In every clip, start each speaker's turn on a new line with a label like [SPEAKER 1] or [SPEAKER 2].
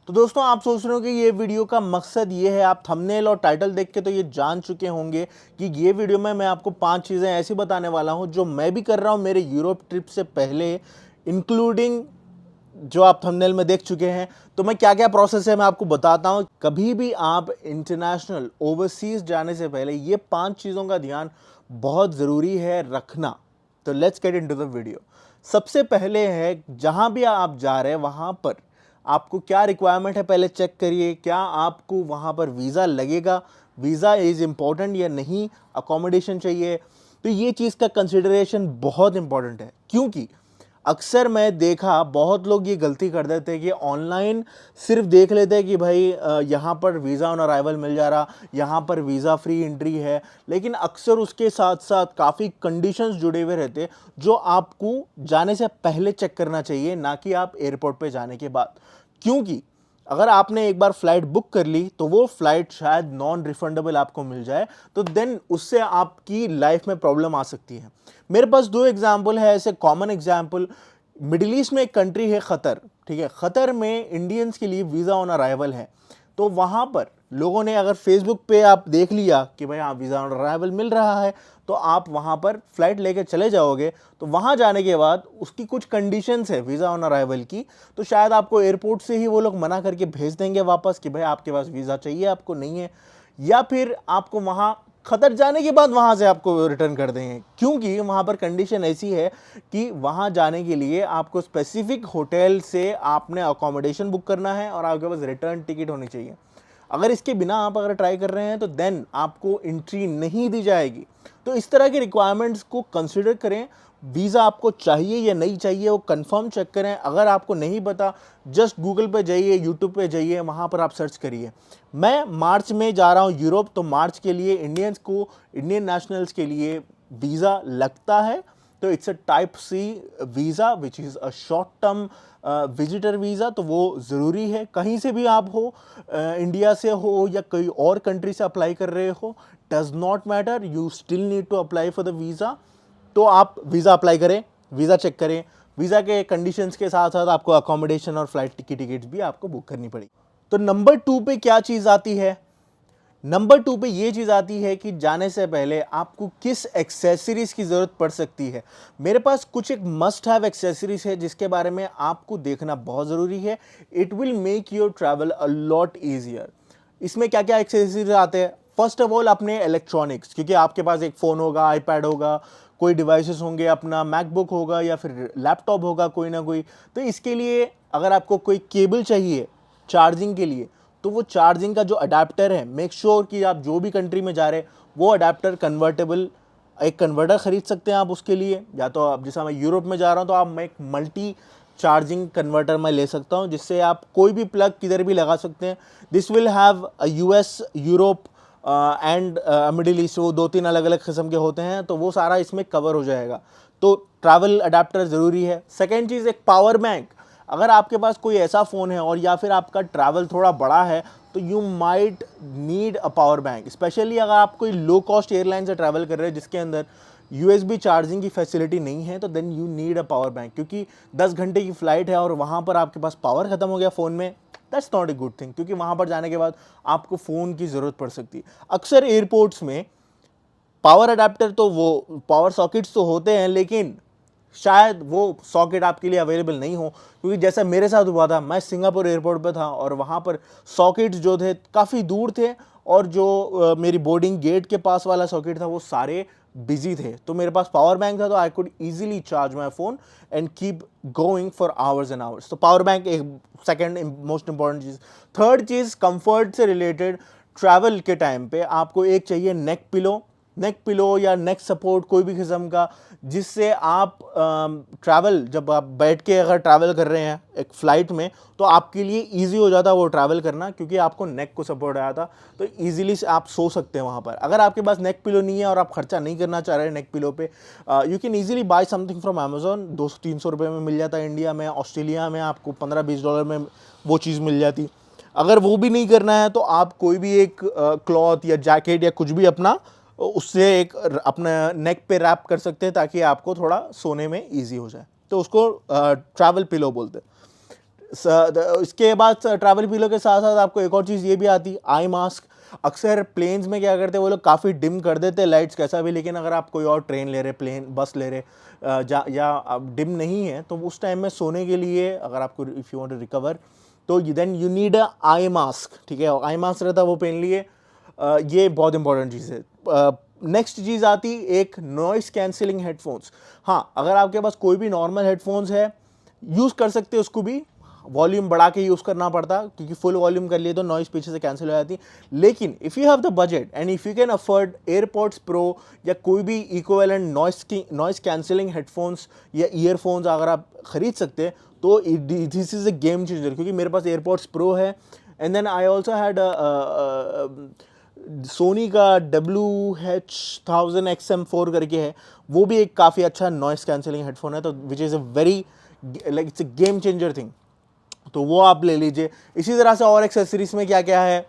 [SPEAKER 1] तो दोस्तों आप सोच रहे हो कि ये वीडियो का मकसद ये है, आप थंबनेल और टाइटल देख के तो ये जान चुके होंगे कि ये वीडियो में मैं आपको 5 चीज़ें ऐसी बताने वाला हूँ जो मैं भी कर रहा हूँ मेरे यूरोप ट्रिप से पहले, इंक्लूडिंग जो आप थंबनेल में देख चुके हैं। तो मैं क्या क्या प्रोसेस है मैं आपको बताता हूँ। कभी भी आप इंटरनेशनल ओवरसीज जाने से पहले ये 5 चीज़ों का ध्यान बहुत ज़रूरी है रखना। तो let's get into the video. सबसे पहले है, जहाँ भी आप जा रहे हैं वहाँ पर आपको क्या रिक्वायरमेंट है पहले चेक करिए। क्या आपको वहाँ पर वीज़ा लगेगा, वीज़ा इज़ इम्पॉर्टेंट या नहीं, अकोमोडेशन चाहिए। तो ये चीज़ का कंसिडरेशन बहुत इंपॉर्टेंट है, क्योंकि अक्सर मैं देखा बहुत लोग ये गलती कर देते हैं कि ऑनलाइन सिर्फ देख लेते हैं कि भाई यहाँ पर वीज़ा ऑन अराइवल मिल जा रहा, यहाँ पर वीज़ा फ्री एंट्री है, लेकिन अक्सर उसके साथ साथ काफ़ी कंडीशंस जुड़े हुए रहते जो आपको जाने से पहले चेक करना चाहिए, ना कि आप एयरपोर्ट पे जाने के बाद। क्योंकि अगर आपने एक बार फ्लाइट बुक कर ली तो वो फ्लाइट शायद नॉन रिफंडेबल आपको मिल जाए, तो देन उससे आपकी लाइफ में प्रॉब्लम आ सकती है। मेरे पास 2 एग्जाम्पल है ऐसे कॉमन एग्जाम्पल। मिडिल ईस्ट में एक कंट्री है कतर, ठीक है। कतर में इंडियंस के लिए वीज़ा ऑन अराइवल है। तो वहाँ पर लोगों ने, अगर फेसबुक पे आप देख लिया कि भाई हाँ वीज़ा ऑन अराइवल मिल रहा है, तो आप वहाँ पर फ्लाइट लेके चले जाओगे। तो वहाँ जाने के बाद उसकी कुछ कंडीशंस है वीज़ा ऑन अराइवल की, तो शायद आपको एयरपोर्ट से ही वो लोग मना करके भेज देंगे वापस कि भाई आपके पास वीज़ा चाहिए, आपको नहीं है। या फिर आपको वहाँ कतर जाने के बाद वहाँ से आपको रिटर्न कर देंगे, क्योंकि वहाँ पर कंडीशन ऐसी है कि वहाँ जाने के लिए आपको स्पेसिफिक होटल से आपने अकोमोडेशन बुक करना है और आपके पास रिटर्न टिकट होनी चाहिए। अगर इसके बिना आप अगर ट्राई कर रहे हैं तो देन आपको एंट्री नहीं दी जाएगी। तो इस तरह के रिक्वायरमेंट्स को कंसिडर करें। वीज़ा आपको चाहिए या नहीं चाहिए वो कंफर्म चेक करें। अगर आपको नहीं पता, जस्ट गूगल पे जाइए, यूट्यूब पे जाइए, वहाँ पर आप सर्च करिए। मैं मार्च में जा रहा हूँ यूरोप, तो मार्च के लिए इंडियंस को, इंडियन नेशनल्स के लिए वीज़ा लगता है। तो it's a type C visa which is a short term visitor visa. तो वो ज़रूरी है, कहीं से भी आप हो, इंडिया से हो या कोई और कंट्री से अप्लाई कर रहे हो, does not matter, you still need to apply for the visa. तो आप वीज़ा अप्लाई करें, वीज़ा चेक करें। वीज़ा के कंडीशंस के साथ साथ आपको अकोमोडेशन और फ्लाइट की टिकट्स भी आपको बुक करनी पड़ेगी। तो नंबर 2 पे क्या चीज़ आती है? नंबर 2 पे ये चीज़ आती है कि जाने से पहले आपको किस एक्सेसरीज की ज़रूरत पड़ सकती है। मेरे पास कुछ एक मस्ट हैव एक्सेसरीज है जिसके बारे में आपको देखना बहुत ज़रूरी है। It will make your travel a lot easier. इसमें क्या क्या एक्सेसरीज आते हैं? फर्स्ट ऑफ ऑल अपने इलेक्ट्रॉनिक्स, क्योंकि आपके पास एक फ़ोन होगा, आईपैड होगा, कोई डिवाइसेस होंगे, अपना मैकबुक होगा या फिर लैपटॉप होगा कोई ना कोई। तो इसके लिए अगर आपको कोई केबल चाहिए चार्जिंग के लिए, तो वो चार्जिंग का जो अडेप्टर है, मेक श्योर कि आप जो भी कंट्री में जा रहे हैं वो अडेप्टर कन्वर्टेबल, एक कन्वर्टर खरीद सकते हैं आप उसके लिए। या तो आप, जैसा मैं यूरोप में जा रहा हूँ तो आप, मैं एक मल्टी चार्जिंग कन्वर्टर मैं ले सकता हूँ जिससे आप कोई भी प्लग किधर भी लगा सकते हैं। This will have a US, Europe and middle east, वो 2-3 अलग अलग किस्म के होते हैं, तो वो सारा इसमें कवर हो जाएगा। तो ट्रैवल अडेप्टर ज़रूरी है। सेकेंड चीज़, एक पावर बैंक। अगर आपके पास कोई ऐसा फ़ोन है और या फिर आपका ट्रैवल थोड़ा बड़ा है, तो you might need a power bank. Specially अगर आप कोई लो कॉस्ट एयरलाइन से ट्रैवल कर रहे हैं जिसके अंदर यूएसबी चार्जिंग की फैसिलिटी नहीं है, तो then you need a power bank. क्योंकि 10 घंटे की फ़्लाइट है और वहाँ पर आपके पास पावर ख़त्म हो गया फ़ोन में, that's not a good thing, क्योंकि वहाँ पर जाने के बाद आपको फ़ोन की ज़रूरत पड़ सकती है। अक्सर एयरपोर्ट्स में पावर अडेप्टर, तो वो पावर सॉकेट्स तो होते हैं, लेकिन शायद वो सॉकेट आपके लिए अवेलेबल नहीं हो। क्योंकि जैसा मेरे साथ हुआ था, मैं सिंगापुर एयरपोर्ट पे था और वहाँ पर सॉकेट्स जो थे काफ़ी दूर थे, और जो मेरी बोर्डिंग गेट के पास वाला सॉकेट था वो सारे बिजी थे। तो मेरे पास पावर बैंक था, तो I could easily charge my phone and keep going for hours and hours. तो पावर बैंक एक सेकेंड मोस्ट इंपॉर्टेंट चीज़। थर्ड चीज़, कंफर्ट से रिलेटेड, ट्रैवल के टाइम पे आपको एक चाहिए नेक पिलो। नेक पिलो या नेक सपोर्ट कोई भी किस्म का, जिससे आप ट्रैवल, जब आप बैठ के अगर ट्रैवल कर रहे हैं एक फ़्लाइट में, तो आपके लिए इजी हो जाता है वो ट्रैवल करना, क्योंकि आपको नेक को सपोर्ट आया था। तो इजीली आप सो सकते हैं वहाँ पर। अगर आपके पास नेक पिलो नहीं है और आप खर्चा नहीं करना चाह रहे हैं नेक पिलो पे, you can easily buy something from Amazon. 200-300 रुपये में मिल जाता है इंडिया में। ऑस्ट्रेलिया में आपको $15-20 में वो चीज़ मिल जाती। अगर वो भी नहीं करना है तो आप कोई भी एक क्लॉथ या जैकेट या कुछ भी अपना उससे एक अपने नेक पे रैप कर सकते हैं, ताकि आपको थोड़ा सोने में इजी हो जाए। तो उसको ट्रैवल पिलो बोलते हैं। इसके बाद ट्रैवल पिलो के साथ साथ आपको एक और चीज़ ये भी आती, आई मास्क। अक्सर प्लेन्स में क्या करते हैं वो लोग, काफ़ी डिम कर देते हैं लाइट्स कैसा भी, लेकिन अगर आप कोई और ट्रेन ले रहे, प्लेन बस ले रहे या डिम नहीं है, तो उस टाइम में सोने के लिए अगर आपको, if you want to recover, तो then you need a eye mask, ठीक है। आई मास्क रहता है वो पहन लिए। ये बहुत इंपॉर्टेंट चीज़ है। नेक्स्ट चीज़ आती एक नॉइस कैंसिलिंग हेडफोन्स। हाँ, अगर आपके पास कोई भी नॉर्मल हेडफोन्स है, यूज़ कर सकते हैं उसको भी, वॉल्यूम बढ़ा के यूज़ करना पड़ता, क्योंकि फुल वॉल्यूम कर लिए तो नॉइस पीछे से कैंसिल हो जाती। लेकिन if you have the budget and if you can afford AirPods Pro या कोई भी इक्विवेलेंट नॉइस कैंसिलिंग हेडफोन्स या ईयरफोन्स अगर आप खरीद सकते हैं, तो this is a game changer. क्योंकि मेरे पास एयरपॉड्स प्रो है, and then I also had Sony का WH-1000XM4 करके है, वो भी एक काफ़ी अच्छा नॉइस कैंसिलिंग हेडफोन है, तो विच is a very like it's a game changer thing, तो वो आप ले लीजिए। इसी तरह से और एक्सेसरीज में क्या क्या है,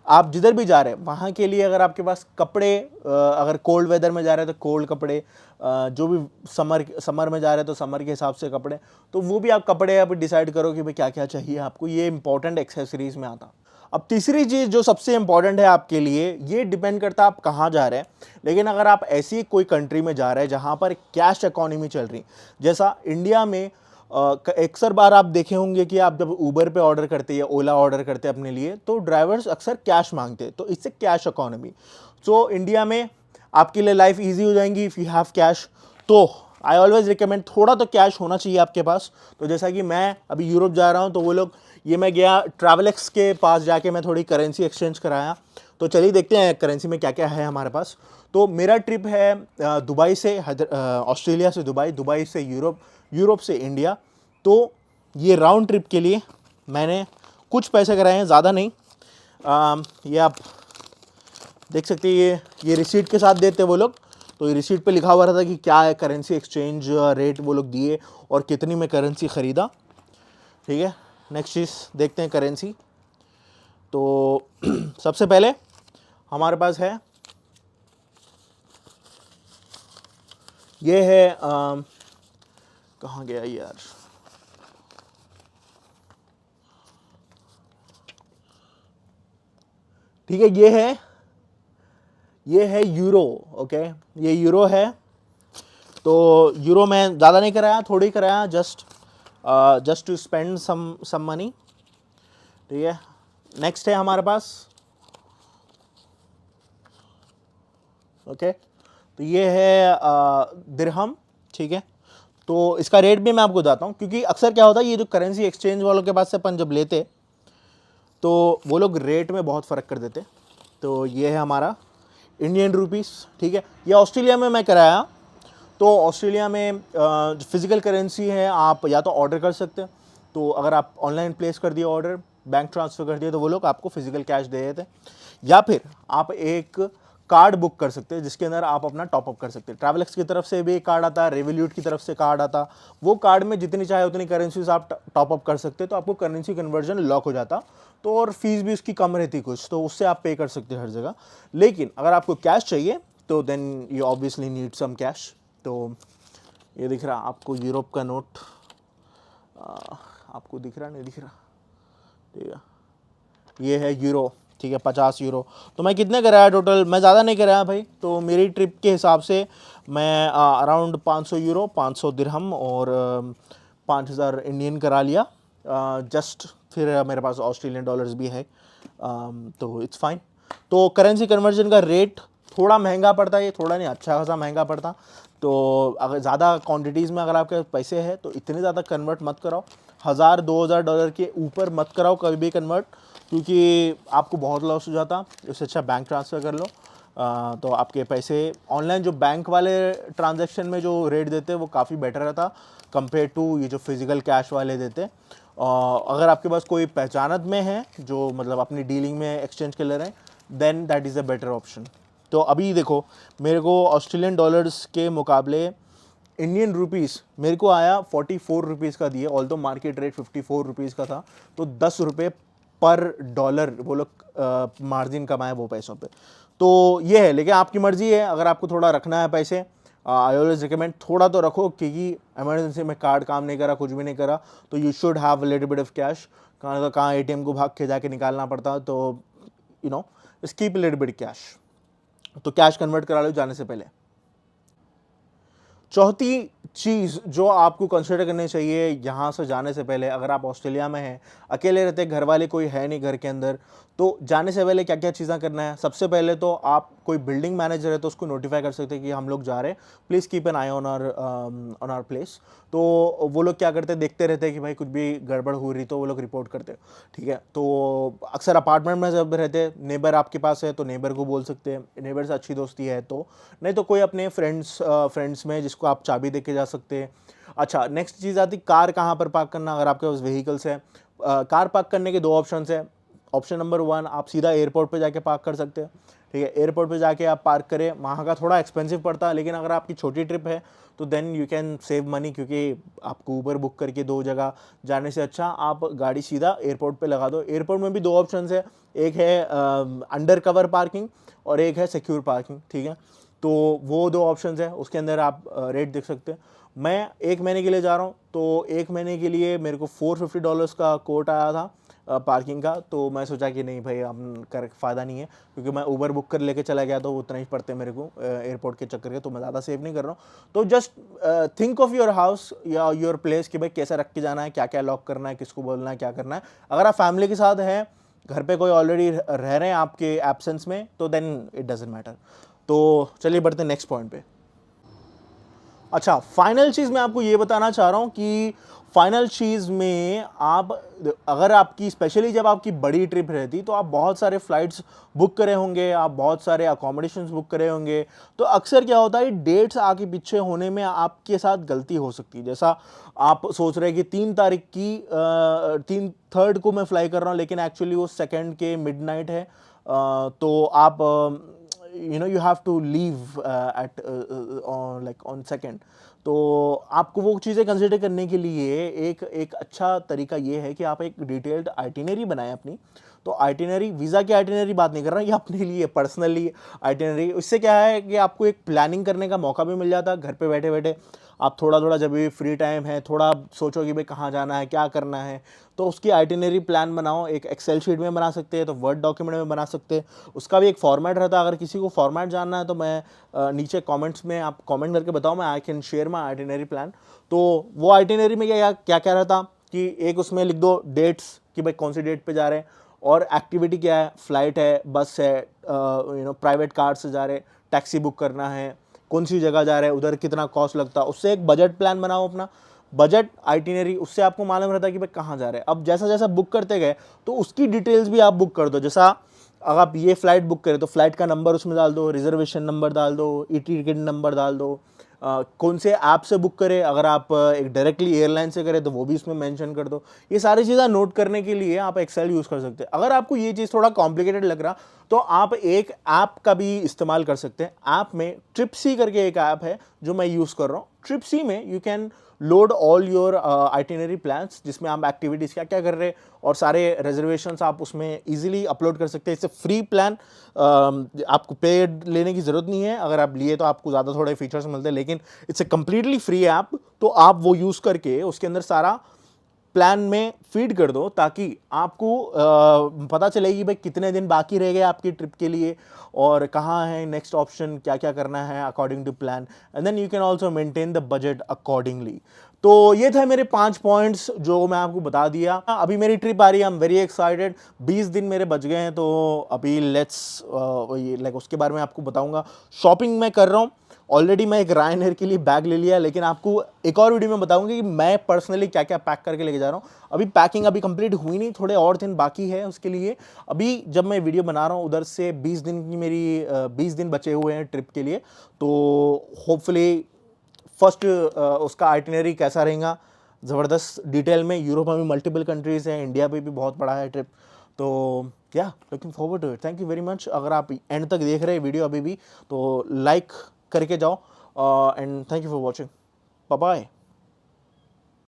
[SPEAKER 1] आप जिधर भी जा रहे हैं वहाँ के लिए अगर आपके पास कपड़े, अगर कोल्ड वेदर में जा रहे हैं तो कोल्ड कपड़े, जो भी समर में जा रहे हैं तो समर के हिसाब से कपड़े, तो वो भी आप कपड़े आप डिसाइड करो कि भाई क्या क्या चाहिए आपको, ये इंपॉर्टेंट एक्सेसरीज में आता। अब तीसरी चीज़ जो सबसे इंपॉर्टेंट है आपके लिए, ये डिपेंड करता है आप कहाँ जा रहे हैं, लेकिन अगर आप ऐसी कोई कंट्री में जा रहे हैं जहाँ पर कैश इकोनॉमी चल रही, जैसा इंडिया में अक्सर बार आप देखे होंगे कि आप जब ऊबर पे ऑर्डर करते हैं या ओला ऑर्डर करते हैं अपने लिए, तो ड्राइवर्स अक्सर कैश मांगते हैं, तो इससे कैश इकोनॉमी। सो इंडिया में आपके लिए लाइफ इजी हो जाएंगी इफ़ यू हैव कैश। तो आई ऑलवेज रिकमेंड थोड़ा तो कैश होना चाहिए आपके पास। तो जैसा कि मैं अभी यूरोप जा रहा हूँ, तो वो लोग, ये मैं गया ट्रैवलेक्स के पास जाके मैं थोड़ी करेंसी एक्सचेंज कराया, तो चलिए देखते हैं करेंसी में क्या क्या है हमारे पास। तो मेरा ट्रिप है दुबई से ऑस्ट्रेलिया से दुबई, दुबई से यूरोप, यूरोप से इंडिया। तो ये राउंड ट्रिप के लिए मैंने कुछ पैसे कराए हैं, ज़्यादा नहीं। ये आप देख सकते हैं, ये रिसीट के साथ देते वो लोग, तो ये रिसीट पे लिखा हुआ रहता कि क्या है करेंसी एक्सचेंज रेट वो लोग दिए और कितनी में करेंसी ख़रीदा, ठीक है। नेक्स्ट चीज़ देखते हैं करेंसी। तो सबसे पहले हमारे पास है, ये है कहाँ गया यार, ठीक है, ये है यूरो, ओके, ये यूरो है। तो यूरो में ज़्यादा नहीं कराया, थोड़ी कराया, just to spend some money, ठीक है। नेक्स्ट है हमारे पास, ओके, तो ये है दिरहम, ठीक है। तो इसका रेट भी मैं आपको बताता हूँ, क्योंकि अक्सर क्या होता है, ये जो करेंसी एक्सचेंज वालों के पास से अपन जब लेते तो वो लोग रेट में बहुत फ़र्क कर देते। तो ये है हमारा इंडियन रुपीस, ठीक है। ये ऑस्ट्रेलिया में मैं कराया, तो ऑस्ट्रेलिया में फिज़िकल करेंसी है, आप या तो ऑर्डर कर सकते हैं, तो अगर आप ऑनलाइन प्लेस कर दिए ऑर्डर, बैंक ट्रांसफ़र कर दिए, तो वो लोग आपको फिज़िकल कैश दे देते हैं, या फिर आप एक कार्ड बुक कर सकते हैं जिसके अंदर आप अपना टॉपअप कर सकते हैं। ट्रैवलक्स की तरफ से भी एक कार्ड आता है, रेवोल्यूट की तरफ से कार्ड आता, वो कार्ड में जितनी चाहे उतनी करेंसीज आप टॉपअप कर सकते हैं, तो आपको करेंसी कन्वर्जन लॉक हो जाता, तो और फीस भी उसकी कम रहती कुछ, तो उससे आप पे कर सकते हैं हर जगह। लेकिन अगर आपको कैश चाहिए तो then you obviously need some cash. तो ये दिख रहा आपको यूरोप का नोट, आपको दिख रहा नहीं दिख रहा, ठीक है, ये है यूरो, ठीक है, 50 यूरो। तो मैं कितने कराया टोटल, मैं ज़्यादा नहीं कराया भाई, तो मेरी ट्रिप के हिसाब से मैं अराउंड 500 यूरो, 500 दिरहम और 5000 इंडियन करा लिया, जस्ट। फिर मेरे पास ऑस्ट्रेलियन डॉलर्स भी है, तो इट्स फाइन। तो करेंसी कन्वर्जन का रेट थोड़ा महंगा पड़ता है, ये थोड़ा नहीं, अच्छा खासा महंगा पड़ता। तो अगर ज़्यादा क्वांटिटीज़ में अगर आपके पैसे हैं तो इतने ज़्यादा कन्वर्ट मत कराओ, 1000-2000 के ऊपर मत कराओ कभी भी कन्वर्ट, क्योंकि आपको बहुत लॉस हो जाता। उससे अच्छा बैंक ट्रांसफ़र कर लो, तो आपके पैसे ऑनलाइन, जो बैंक वाले ट्रांजैक्शन में जो रेट देते हैं वो काफ़ी बेटर रहता कंपेयर टू ये जो फिज़िकल कैश वाले देते। अगर आपके पास कोई पहचानत में है जो मतलब अपनी डीलिंग में एक्सचेंज कर ले रहे हैं, then that is a better option. तो अभी देखो, मेरे को ऑस्ट्रेलियन डॉलर्स के मुकाबले इंडियन रुपीस मेरे को आया 44 रुपीज़ का दिए, ऑल दो मार्केट रेट 54 रुपीज़ का था, तो 10 रुपये पर डॉलर वो लोग मार्जिन कमाए वो पैसों पे। तो ये है, लेकिन आपकी मर्ज़ी है, अगर आपको थोड़ा रखना है पैसे, आई ऑलवेज रिकमेंड थोड़ा तो रखो, क्योंकि इमरजेंसी में कार्ड काम नहीं करा, कुछ भी नहीं करा, तो you should have little bit of cash. कहाँ एटीएम को भाग के जाके निकालना पड़ता, तो you know keep little bit cash. तो कैश कन्वर्ट करा लो जाने से पहले। चौथी चीज़ जो आपको कंसिडर करनी चाहिए यहाँ से जाने से पहले, अगर आप ऑस्ट्रेलिया में हैं, अकेले रहते, घर वाले कोई है नहीं घर के अंदर, तो जाने से पहले क्या क्या चीज़ें करना है। सबसे पहले तो आप कोई बिल्डिंग मैनेजर है तो उसको नोटिफाई कर सकते हैं कि हम लोग जा रहे हैं, please keep an eye on our place. तो वो लोग क्या करते हैं, देखते रहते हैं कि भाई कुछ भी गड़बड़ हो रही तो वो लोग रिपोर्ट करते हैं, ठीक है। तो अक्सर अपार्टमेंट में जब रहते हैं, नेबर आपके पास है तो नेबर को बोल सकते हैं, नेबर से अच्छी दोस्ती है तो, नहीं तो कोई अपने फ्रेंड्स में जिसको आप चाबी दे के जा सकते हैं। अच्छा, नेक्स्ट चीज़ आती कार कहाँ पर पार्क करना। अगर आपके पास व्हीकल्स है, कार पार्क करने के दो ऑप्शन है। ऑप्शन नंबर 1, आप सीधा एयरपोर्ट पे जाके पार्क कर सकते हैं, ठीक है। एयरपोर्ट पे जाके आप पार्क करें, वहाँ का थोड़ा एक्सपेंसिव पड़ता है, लेकिन अगर आपकी छोटी ट्रिप है तो then you can save money, क्योंकि आपको ऊबर बुक करके 2 जगह जाने से अच्छा आप गाड़ी सीधा एयरपोर्ट पे लगा दो। एयरपोर्ट में भी 2 ऑप्शन है, एक है अंडर कवर पार्किंग और एक है सिक्योर पार्किंग, ठीक है। तो वो 2 ऑप्शन है, उसके अंदर आप रेट देख सकते हैं। मैं 1 महीने के लिए जा रहा हूँ, तो 1 महीने के लिए मेरे को $450 का कोट आया था पार्किंग का। तो मैं सोचा कि नहीं भाई, हम कर फ़ायदा नहीं है, क्योंकि मैं ऊबर बुक कर लेके चला गया तो उतना ही पड़ते मेरे को एयरपोर्ट के चक्कर के, तो मैं ज़्यादा सेव नहीं कर रहा हूँ। तो just think of your house या योर प्लेस कि भाई कैसे रख के जाना है, क्या क्या लॉक करना है, किसको बोलना है, क्या करना है। अगर आप फैमिली के साथ हैं, घर पे कोई ऑलरेडी रह रहे हैं आपके एब्सेंस में, तो देन इट डजेंट मैटर। तो चलिए बढ़ते हैं नेक्स्ट पॉइंट पे। अच्छा, फाइनल चीज़ मैं आपको ये बताना चाह रहा हूँ कि फाइनल चीज़ में आप, अगर आपकी स्पेशली जब आपकी बड़ी ट्रिप रहती तो आप बहुत सारे फ्लाइट्स बुक करे होंगे, आप बहुत सारे अकोमोडेशंस बुक करे होंगे। तो अक्सर क्या होता है, डेट्स आगे पीछे होने में आपके साथ गलती हो सकती है। जैसा आप सोच रहे हैं कि 3 तारीख की 3 को मैं फ्लाई कर रहा हूँ, लेकिन एक्चुअली वो 2 के मिडनाइट है। तो आप you have to leave at on 2nd। तो आपको वो चीज़ें कंसिडर करने के लिए एक अच्छा तरीका ये है कि आप एक डिटेल्ड आइटिनरी बनाएं अपनी। तो आइटिनरी, वीज़ा की आइटिनरी बात नहीं कर रहा, ये अपने लिए पर्सनली आइटिनरी। इससे क्या है कि आपको एक प्लानिंग करने का मौका भी मिल जाता है। घर पे बैठे बैठे आप थोड़ा थोड़ा, जब भी फ्री टाइम है, थोड़ा सोचो कि भाई कहाँ जाना है, क्या करना है, तो उसकी आइटिनरी प्लान बनाओ। एक एक्सेल शीट में बना सकते हैं, तो वर्ड डॉक्यूमेंट में बना सकते हैं। उसका भी एक फॉर्मेट रहता है। अगर किसी को फॉर्मेट जानना है तो मैं नीचे कमेंट्स में आप कमेंट करके बताओ, मैं I can share my itinerary plan. तो वो आइटिनरी में क्या क्या क्या रहता कि एक उसमें लिख दो डेट्स कि भाई कौन सी डेट पे जा रहे हैं, और एक्टिविटी क्या है, फ्लाइट है, बस है, प्राइवेट कार से जा रहे हैं, टैक्सी बुक करना है, कौन सी जगह जा रहे हैं, उधर कितना कॉस्ट लगता है। उससे एक बजट प्लान बनाओ अपना, बजट आइटिनरी, उससे आपको मालूम रहता है कि भाई कहाँ जा रहे हैं। अब जैसा जैसा बुक करते गए तो उसकी डिटेल्स भी आप बुक कर दो। जैसा अगर आप ये फ्लाइट बुक करें तो फ्लाइट का नंबर उसमें डाल दो, रिजर्वेशन नंबर डाल दो, टिकट नंबर डाल दो, कौन से ऐप से बुक करें। अगर आप एक डायरेक्टली एयरलाइन से करें तो वो भी इसमें मेंशन कर दो। ये सारी चीज़ें नोट करने के लिए आप एक्सेल यूज़ कर सकते हैं। अगर आपको ये चीज़ थोड़ा कॉम्प्लिकेटेड लग रहा तो आप एक ऐप का भी इस्तेमाल कर सकते हैं। ऐप में ट्रिप्सी करके एक ऐप है जो मैं यूज़ कर रहा हूँ। ट्रिप्सी में you can load all your itinerary plans, जिसमें आप एक्टिविटीज़ क्या क्या कर रहे हैं और सारे रिजर्वेशंस आप उसमें इजीली अपलोड कर सकते हैं। इससे फ्री प्लान, आपको पेड लेने की ज़रूरत नहीं है। अगर आप लिए तो आपको ज़्यादा थोड़े फीचर्स मिलते हैं, लेकिन it's a completely free app. तो आप वो यूज़ करके उसके अंदर सारा प्लान में फीड कर दो, ताकि आपको पता चलेगी भाई कितने दिन बाकी रह गए आपकी ट्रिप के लिए और कहाँ है नेक्स्ट ऑप्शन, क्या क्या करना है according to plan, and then you can also maintain the budget accordingly. तो ये थे मेरे 5 पॉइंट्स जो मैं आपको बता दिया। अभी मेरी ट्रिप आ रही है, आई एम वेरी एक्साइटेड। 20 दिन मेरे बच गए हैं, तो अभी लेट्स उसके बारे में आपको बताऊंगा। शॉपिंग मैं कर रहा हूँ ऑलरेडी। मैं एक रायनेर के लिए बैग ले लिया, लेकिन आपको एक और वीडियो में बताऊंगा कि मैं पर्सनली क्या क्या पैक करके लेके जा रहा हूँ। अभी पैकिंग अभी कंप्लीट हुई नहीं, थोड़े और दिन बाकी है उसके लिए। अभी जब मैं वीडियो बना रहा हूँ उधर से 20 दिन की मेरी 20 दिन बचे हुए हैं ट्रिप के लिए। तो होपफुली फर्स्ट उसका आइटिनरी कैसा रहेगा, ज़बरदस्त डिटेल में। यूरोप में भी मल्टीपल कंट्रीज़ हैं, इंडिया पे भी बहुत बड़ा है ट्रिप। तो yeah looking forward to it. Thank you very much. अगर आप एंड तक देख रहे हैं वीडियो अभी भी, तो लाइक करके जाओ, and thank you for watching. Bye bye.